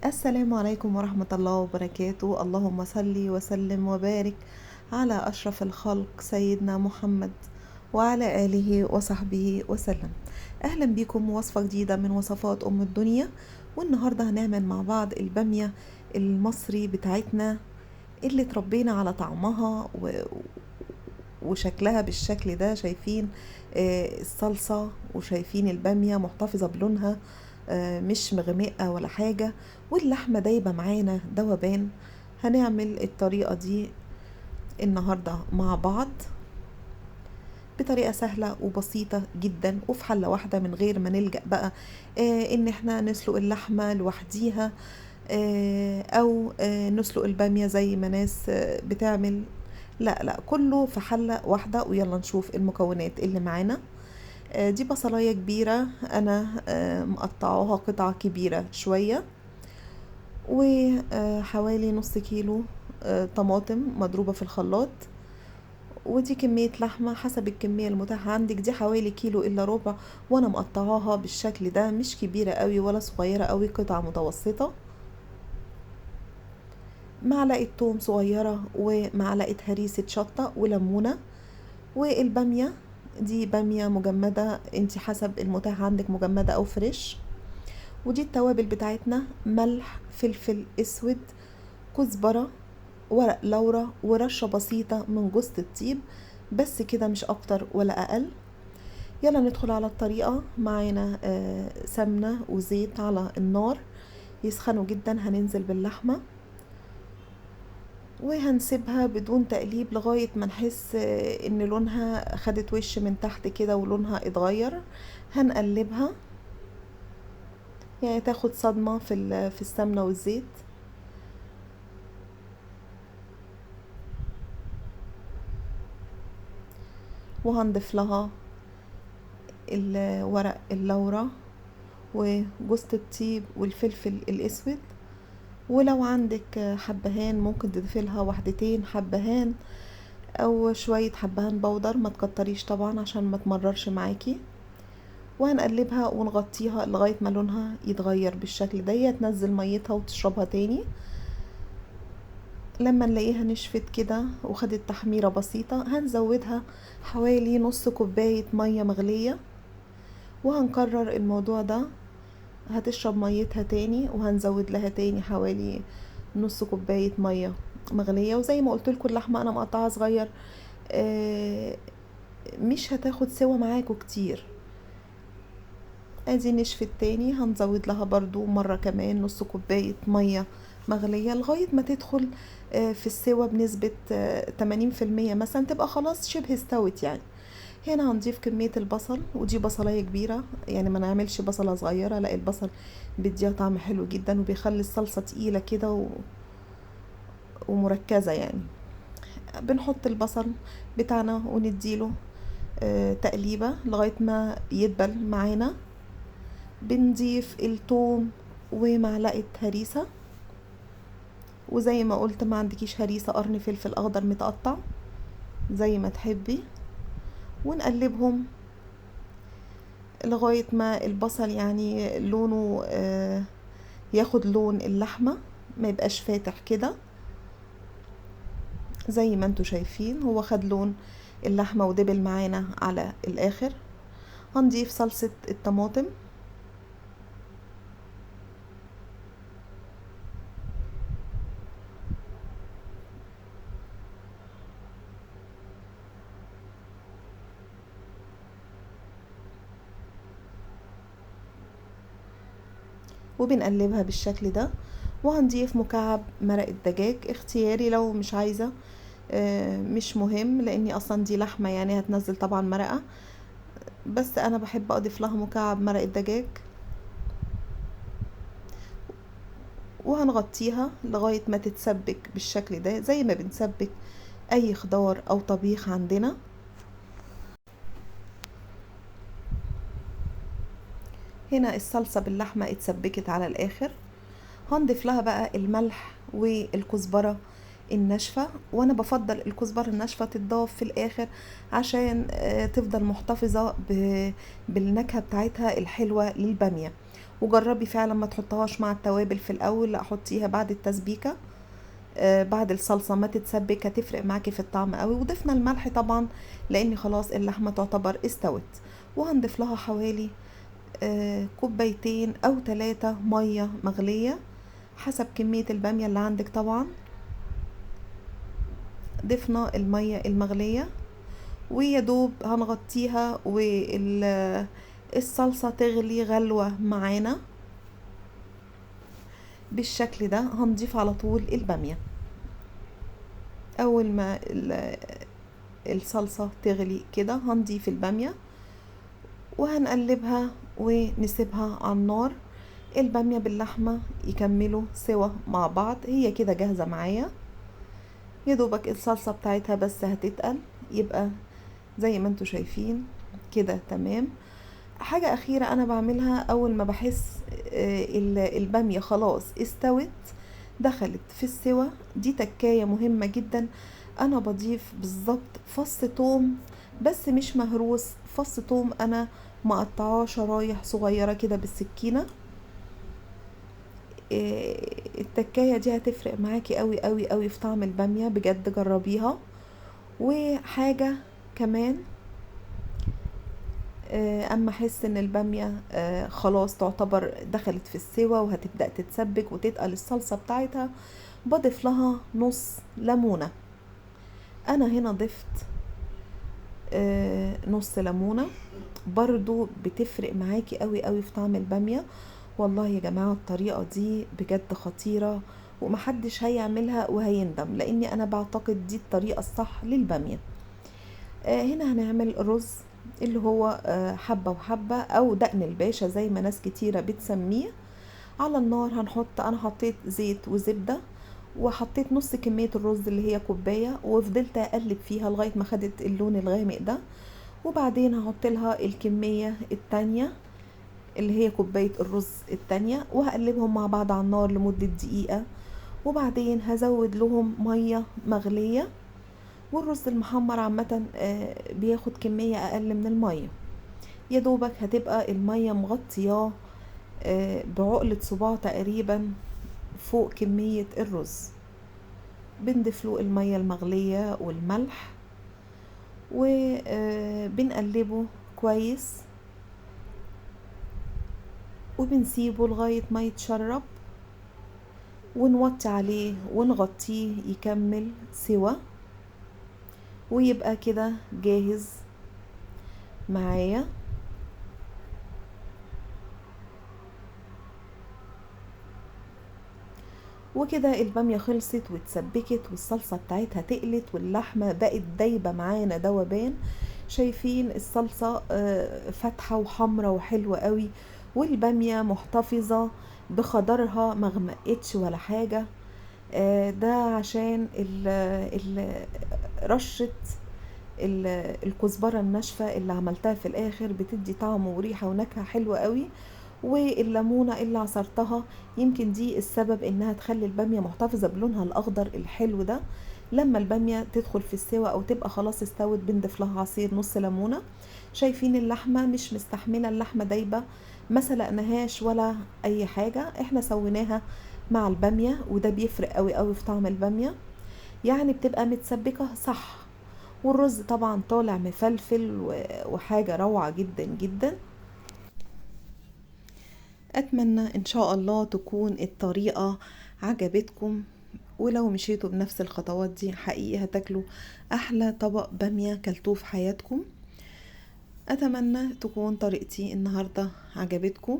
السلام عليكم ورحمة الله وبركاته. اللهم صل وسلم وبارك على أشرف الخلق سيدنا محمد وعلى آله وصحبه وسلم. أهلا بكم وصفة جديدة من وصفات أم الدنيا. والنهاردة هنعمل مع بعض البامية المصري بتاعتنا اللي تربينا على طعمها وشكلها بالشكل ده. شايفين الصلصة وشايفين البامية محتفظة بلونها، مش مغمقة ولا حاجة، واللحمة دايبة معانا دوبان. هنعمل الطريقة دي النهاردة مع بعض بطريقة سهلة وبسيطة جدا وفي حلة واحدة، من غير ما نلجأ بقى ان احنا نسلق اللحمة لوحديها، او نسلق البامية زي ما ناس بتعمل. لا لا، كله في حلة واحدة. ويلا نشوف المكونات اللي معانا. دي بصلاية كبيرة انا مقطعوها قطعة كبيرة شوية، وحوالي نص كيلو طماطم مضروبة في الخلاط. ودي كمية لحمة حسب الكمية المتاحة عندك، دي حوالي كيلو الا ربع، وانا مقطعاها بالشكل ده، مش كبيرة قوي ولا صغيرة قوي، قطعة متوسطة. معلقة توم صغيرة ومعلقة هريسة شطة وليمونة. والبامية دي بامية مجمدة، انتي حسب المتاح عندك، مجمدة او فريش. ودي التوابل بتاعتنا: ملح، فلفل اسود، كزبرة، ورق لورا، ورشة بسيطة من جوز الطيب. بس كده، مش اكتر ولا اقل. يلا ندخل على الطريقة. معانا سمنة وزيت على النار يسخنوا جدا. هننزل باللحمة وهنسيبها بدون تقليب لغاية ما نحس ان لونها خدت وش من تحت كده ولونها اتغير. هنقلبها يعني تاخد صدمة في السمنة والزيت. وهنضيف لها ورق اللورة وجوز الطيب والفلفل الاسود. ولو عندك حبهان ممكن تضيفي لها وحدتين حبهان او شوية حبهان بودر، ما تكتريش طبعا عشان ما تمررش معاكي. وهنقلبها ونغطيها لغاية ما لونها يتغير بالشكل ده، تنزل ميتها وتشربها تاني. لما نلاقيها نشفت كده وخدت تحميرة بسيطة، هنزودها حوالي نص كوباية مية مغلية. وهنكرر الموضوع ده، هتشرب ميتها تاني وهنزود لها تاني حوالي نص كوباية مية مغلية. وزي ما قلت لكم، اللحمة انا مقطعها صغير، مش هتاخد سوا معاكم كتير. ادي نشفت تاني، هنزود لها برضو مرة كمان نص كوباية مية مغلية لغاية ما تدخل في السوا بنسبة 80% مثلا، تبقى خلاص شبه استوت يعني. هنا هنضيف كمية البصل، ودي بصلاية كبيرة يعني، ما نعملش بصلة صغيرة، لا، البصل بيديها طعم حلو جدا وبيخلي الصلصة تقيلة كده ومركزة يعني. بنحط البصل بتاعنا ونديله تقليبة لغاية ما يدبل معانا. بنضيف الثوم ومعلقة هريسة، وزي ما قلت ما عندكيش هريسة، قرن فلفل اخضر متقطع زي ما تحبي. ونقلبهم لغاية ما البصل يعني لونه ياخد لون اللحمة، ما يبقاش فاتح كده. زي ما انتوا شايفين هو خد لون اللحمة ودبل معانا على الاخر. هنضيف صلصة الطماطم، وبنقلبها بالشكل ده. وهنضيف مكعب مرق الدجاج اختياري، لو مش عايزة مش مهم، لاني اصلا دي لحمة يعني هتنزل طبعا مرقة، بس انا بحب اضيف لها مكعب مرق الدجاج. وهنغطيها لغاية ما تتسبك بالشكل ده زي ما بنسبك اي خضار او طبيخ عندنا. هنا الصلصة باللحمة اتسبكت على الاخر. هنضيف لها بقى الملح والكزبرة الناشفة، وانا بفضل الكزبرة الناشفة تتضاف في الاخر عشان تفضل محتفظة بالنكهة بتاعتها الحلوة للبامية. وجربي فعلا ما تحطهاش مع التوابل في الاول، لا حطيها بعد التسبيكة. بعد الصلصة ما تتسبك هتفرق معاكي في الطعم قوي. وضفنا الملح طبعا لان خلاص اللحمة تعتبر استوت. وهنضيف لها حوالي كوبايتين او 3 مية مغلية حسب كمية البامية اللي عندك طبعا. ضفنا المية المغلية ويا دوب هنغطيها والصلصة تغلي غلوة معانا بالشكل ده. هنضيف على طول البامية اول ما الصلصة تغلي كده هنضيف البامية وهنقلبها ونسيبها على النار. البامية باللحمة يكملوا سوا مع بعض. هي كده جاهزة معايا، يا دوبك الصلصة بتاعتها بس هتتقل، يبقى زي ما انتوا شايفين كده تمام. حاجة أخيرة أنا بعملها أول ما بحس البامية خلاص استوت دخلت في السوا، دي تكاية مهمة جدا. أنا بضيف بالظبط فص توم بس مش مهروس، فص توم أنا مقطعاه شرايح صغيرة كده بالسكينة. التكاية دي هتفرق معاكي قوي قوي قوي في طعم البامية، بجد جربيها. وحاجة كمان اما احس ان البامية خلاص تعتبر دخلت في السوا وهتبدأ تتسبك وتتقل الصلصة بتاعتها، بضيف لها نص ليمونة. انا هنا ضفت نص ليمونة، برضو بتفرق معاكي قوي قوي في طعم البامية. والله يا جماعة الطريقة دي بجد خطيرة ومحدش هيعملها وهيندم، لاني انا بعتقد دي الطريقة الصح للبامية. هنا هنعمل رز اللي هو حبة وحبة او دقن الباشا زي ما ناس كتيرة بتسميه. على النار هنحط، انا حطيت زيت وزبدة وحطيت نص كمية الرز اللي هي كوباية، وفضلت اقلب فيها لغاية ما خدت اللون الغامق ده. وبعدين هحط لها الكمية التانية اللي هي كوباية الرز التانية وهقلبهم مع بعض على النار لمدة دقيقة. وبعدين هزود لهم مية مغلية، والرز المحمر عامة بياخد كمية اقل من المية، يا دوبك هتبقى المية مغطياه بعقلة صباع تقريبا فوق كمية الرز. بنضيف له المية المغلية والملح وبنقلبه كويس وبنسيبه لغاية ما يتشرب ونوطي عليه ونغطيه يكمل سوا ويبقى كده جاهز معايا. وكده البامية خلصت واتسبكت والصلصة بتاعتها تقلت واللحمة بقت دايبة معانا دوبان. شايفين الصلصة فاتحة وحمرة وحلوة قوي، والبامية محتفظة بخضرها مغمقتش ولا حاجة. ده عشان رشة الكزبرة الناشفة اللي عملتها في الاخر بتدي طعم وريحة ونكهة حلوة قوي. والليمونة اللي عصرتها يمكن دي السبب انها تخلي البامية محتفظة بلونها الاخضر الحلو ده. لما البامية تدخل في السوا او تبقى خلاص استوت بنضيف لها عصير نص ليمونة. شايفين اللحمة مش مستحملة، اللحمة دايبة، ما سلقناهاش ولا اي حاجة، احنا سويناها مع البامية وده بيفرق قوي قوي في طعم البامية، يعني بتبقى متسبكة صح. والرز طبعا طالع مفلفل وحاجة روعة جدا جدا. اتمنى ان شاء الله تكون الطريقة عجبتكم، ولو مشيتوا بنفس الخطوات دي حقيقي هتاكلوا احلى طبق بامية كلتوه في حياتكم. اتمنى تكون طريقتي النهاردة عجبتكم،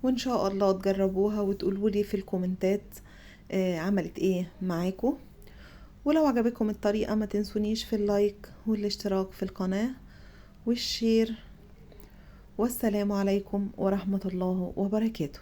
وان شاء الله تجربوها وتقولوا لي في الكومنتات عملت ايه معاكم. ولو عجبكم الطريقة ما تنسونيش في اللايك والاشتراك في القناة والشير. والسلام عليكم ورحمة الله وبركاته.